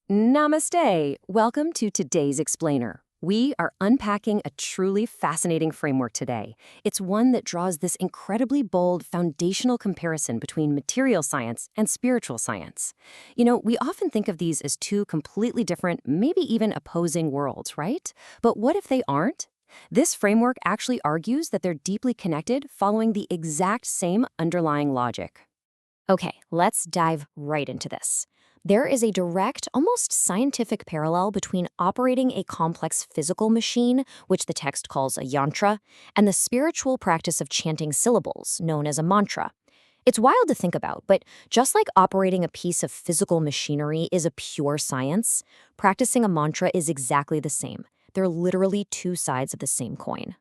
Namaste. Welcome to today's Explainer. We are unpacking a truly fascinating framework today. It's one that draws this incredibly bold foundational comparison between material science and spiritual science. We often think of these as two completely different, maybe even opposing worlds, right? But what if they aren't? This framework actually argues that they're deeply connected, following the exact same underlying logic. Okay, let's dive right into this. There is a direct, almost scientific parallel between operating a complex physical machine, which the text calls a yantra, and the spiritual practice of chanting syllables, known as a mantra. It's wild to think about, but just like operating a piece of physical machinery is a pure science, practicing a mantra is exactly the same. They're literally two sides of the same coin.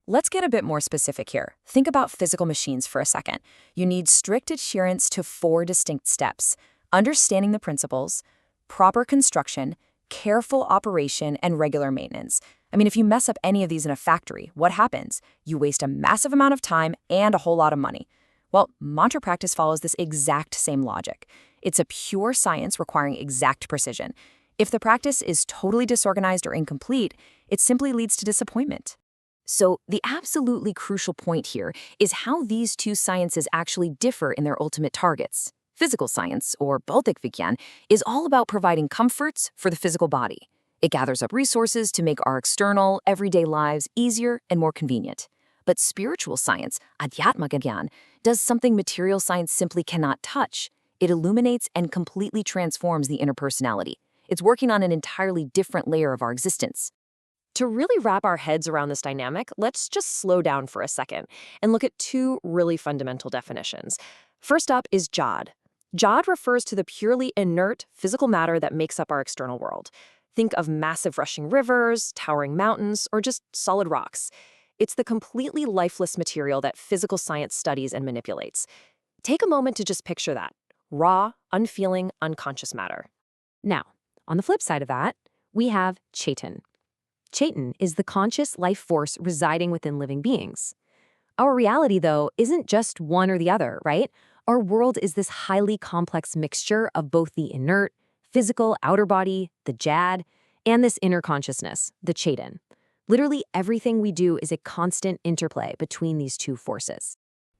Let's get a bit more specific here. Think about physical machines for a second. You need strict adherence to 4 distinct steps: understanding the principles, proper construction, careful operation, and regular maintenance. If you mess up any of these in a factory, what happens? You waste a massive amount of time and a whole lot of money. Well, mantra practice follows this exact same logic. It's a pure science requiring exact precision. If the practice is totally disorganized or incomplete, it simply leads to disappointment. So the absolutely crucial point here is how these two sciences actually differ in their ultimate targets. Physical science, or Bautic Vigyan, is all about providing comforts for the physical body. It gathers up resources to make our external, everyday lives easier and more convenient. But spiritual science, AWGP, does something material science simply cannot touch. It illuminates and completely transforms the inner personality. It's working on an entirely different layer of our existence. To really wrap our heads around this dynamic, let's just slow down for a second and look at two really fundamental definitions. First up is Jad. Jad refers to the purely inert physical matter that makes up our external world. Think of massive rushing rivers, towering mountains, or just solid rocks. It's the completely lifeless material that physical science studies and manipulates. Take a moment to just picture that: raw, unfeeling, unconscious matter. Now, on the flip side of that, we have Chaitan. Chaitan is the conscious life force residing within living beings. Our reality, though, isn't just one or the other, right? Our world is this highly complex mixture of both the inert, physical outer body, the Jad, and this inner consciousness, the Chaitan. Literally everything we do is a constant interplay between these two forces.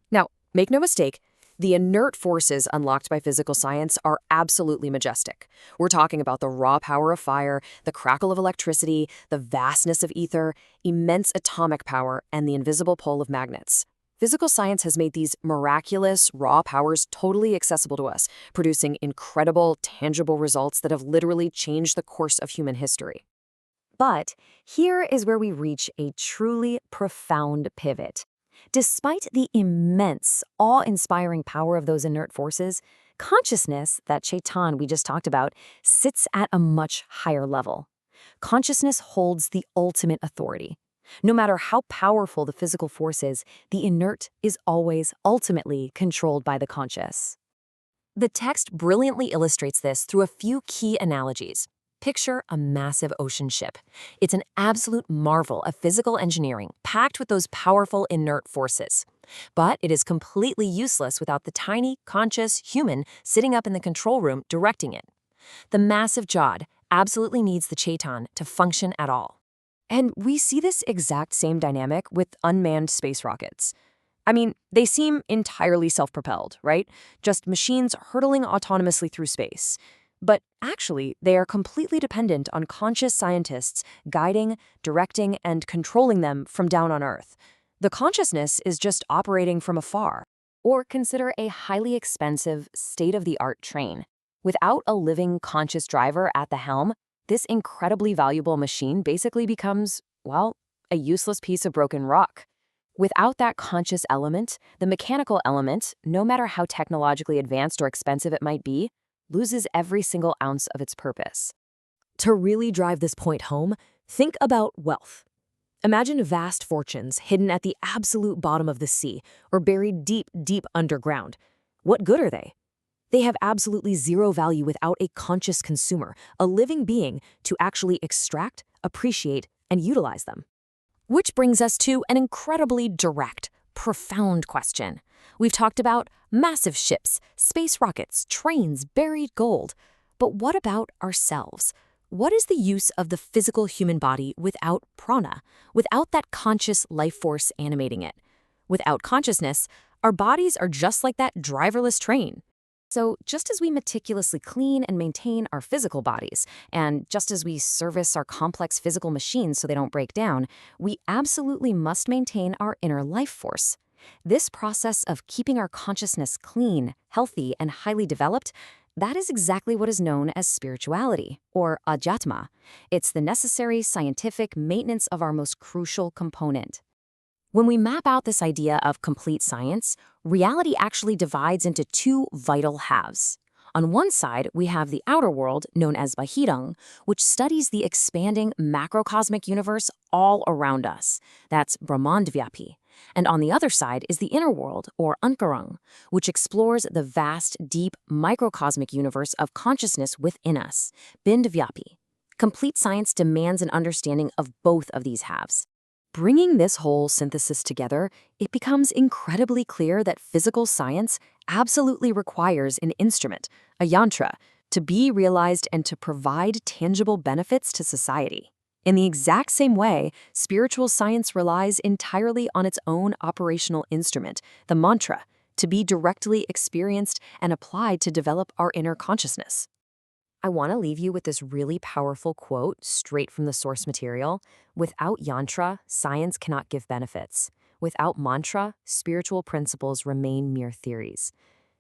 Now, make no mistake, the inert forces unlocked by physical science are absolutely majestic. We're talking about the raw power of fire, the crackle of electricity, the vastness of ether, immense atomic power, and the invisible pull of magnets. Physical science has made these miraculous, raw powers totally accessible to us, producing incredible, tangible results that have literally changed the course of human history. But here is where we reach a truly profound pivot. Despite the immense, awe-inspiring power of those inert forces, consciousness, that Chaitan we just talked about, sits at a much higher level. Consciousness holds the ultimate authority. No matter how powerful the physical force is, the inert is always ultimately controlled by the conscious. The text brilliantly illustrates this through a few key analogies. Picture a massive ocean ship. It's an absolute marvel of physical engineering, packed with those powerful inert forces. But it is completely useless without the tiny, conscious human sitting up in the control room directing it. The massive Jad absolutely needs the Chaitan to function at all. And we see this exact same dynamic with unmanned space rockets. They seem entirely self-propelled, right? Just machines hurtling autonomously through space. But actually, they are completely dependent on conscious scientists guiding, directing, and controlling them from down on Earth. The consciousness is just operating from afar. Or consider a highly expensive, state-of-the-art train. Without a living, conscious driver at the helm, this incredibly valuable machine basically becomes, well, a useless piece of broken rock. Without that conscious element, the mechanical element, no matter how technologically advanced or expensive it might be, loses every single ounce of its purpose. To really drive this point home, think about wealth. Imagine vast fortunes hidden at the absolute bottom of the sea or buried deep, deep underground. What good are they? They have absolutely zero value without a conscious consumer, a living being, to actually extract, appreciate, and utilize them. Which brings us to an incredibly direct, profound question. We've talked about massive ships, space rockets, trains, buried gold. But what about ourselves? What is the use of the physical human body without prana, without that conscious life force animating it? Without consciousness, our bodies are just like that driverless train. So just as we meticulously clean and maintain our physical bodies, and just as we service our complex physical machines so they don't break down, we absolutely must maintain our inner life force. This process of keeping our consciousness clean, healthy, and highly developed, that is exactly what is known as spirituality, or adhyatma. It's the necessary scientific maintenance of our most crucial component. When we map out this idea of complete science, reality actually divides into two vital halves. On one side, we have the outer world, known as Bahirang, which studies the expanding macrocosmic universe all around us. That's Brahmandvyapi. And on the other side is the inner world, or Antarang, which explores the vast, deep, microcosmic universe of consciousness within us, Bindvyapi. Complete science demands an understanding of both of these halves. Bringing this whole synthesis together, it becomes incredibly clear that physical science absolutely requires an instrument, a yantra, to be realized and to provide tangible benefits to society. In the exact same way, spiritual science relies entirely on its own operational instrument, the mantra, to be directly experienced and applied to develop our inner consciousness. I want to leave you with this really powerful quote straight from the source material. Without yantra, science cannot give benefits. Without mantra, spiritual principles remain mere theories.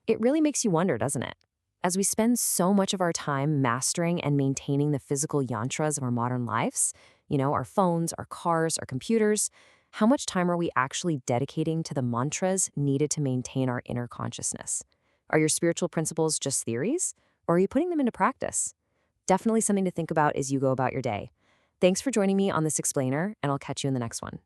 It really makes you wonder, doesn't it? As we spend so much of our time mastering and maintaining the physical yantras of our modern lives, our phones, our cars, our computers, how much time are we actually dedicating to the mantras needed to maintain our inner consciousness? Are your spiritual principles just theories? Or are you putting them into practice? Definitely something to think about as you go about your day. Thanks for joining me on this explainer, and I'll catch you in the next one.